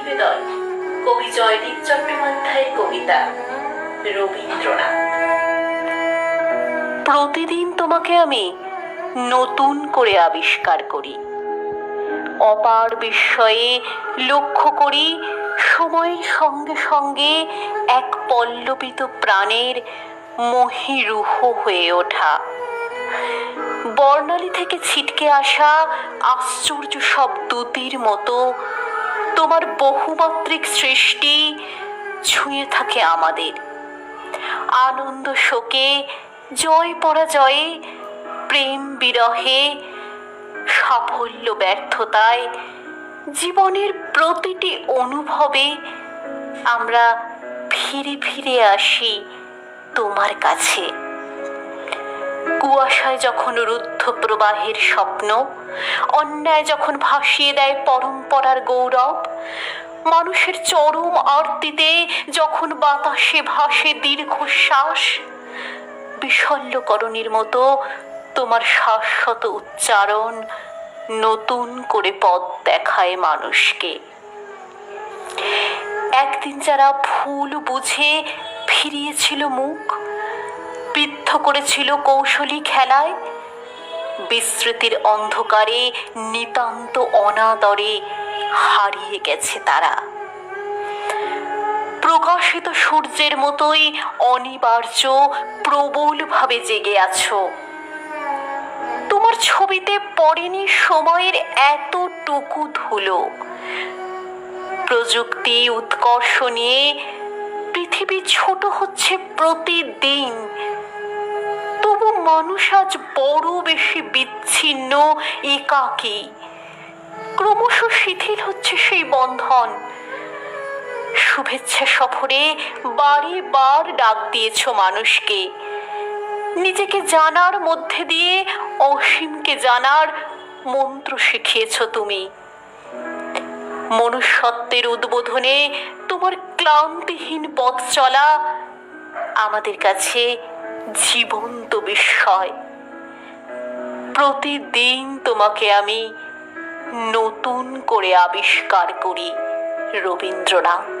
নিবেদন কবি জয়দীপ চট্টোপাধ্যায়ের কবিতা রবীন্দ্রনাথ। প্রতিদিন তোমাকে আমি নতুন করে আবিষ্কার করি, অপার বিস্ময়ে লক্ষ্য করি সময়ের সঙ্গে সঙ্গে এক পল্লবিত প্রাণের মহিরুহ হয়ে ওঠা, বর্ণালী থেকে ছিটকে আসা আশ্চর্য সব দূতির মতো তোমার বহুমাত্রিক সৃষ্টি ছুঁয়ে থাকে আমাদের। আনন্দ শোকে, জয় পরাজয়ে, প্রেম বিরহে, সাফল্য ব্যর্থতায়, জীবনের প্রতিটি অনুভবে আমরা ফিরে ফিরে আসি তোমার কাছে। কুয়াশায় যখন রুদ্ধ প্রবাহের স্বপ্ন, অন্যায় যখন ভাসিয়ে দেয় পরম্পরার গৌরব, মানুষের চরম আরতিতে যখন বাতাসে ভাসে দীর্ঘশ্বাস, বিশল্যকরণীর মতো তোমার শাশ্বত উচ্চারণ নতুন করে পথ দেখায় মানুষকে। একদিন যারা ভুল বুঝে ফিরিয়েছিল মুখ, বিদ্ধ করেছিল কৌশলী খেলায়, বিস্মৃতির অন্ধকারে নিতান্ত অনাদরে হারিয়ে গেছে তারা। প্রকাশিত সূর্যের মতোই অনিবার্য প্রবলভাবে জেগে আছো। তোমার ছবিতে পড়েনি সময়ের এতটুকু ধুলো। প্রযুক্তি উৎকর্ষ নিয়ে পৃথিবী ছোট হচ্ছে প্রতিদিন, তবু মানুষ আজ বড় বেশি বিচ্ছিন্ন, একাকী। ক্রমশ শিথিল হচ্ছে সেই বন্ধন। শুভেচ্ছা সফরে বারে বার ডাক দিয়েছ মানুষকে, নিজেকে জানার মধ্যে দিয়ে অসীমকে জানার মন্ত্র শিখিয়েছ তুমি। মনুষ্যত্বের উদ্বোধনে তোমার ক্লান্তিহীন পথ চলা আমাদের কাছে জীবন্ত বিস্ময়। প্রতিদিন তোমাকে আমি নতুন করে আবিষ্কার করি রবীন্দ্রনাথ।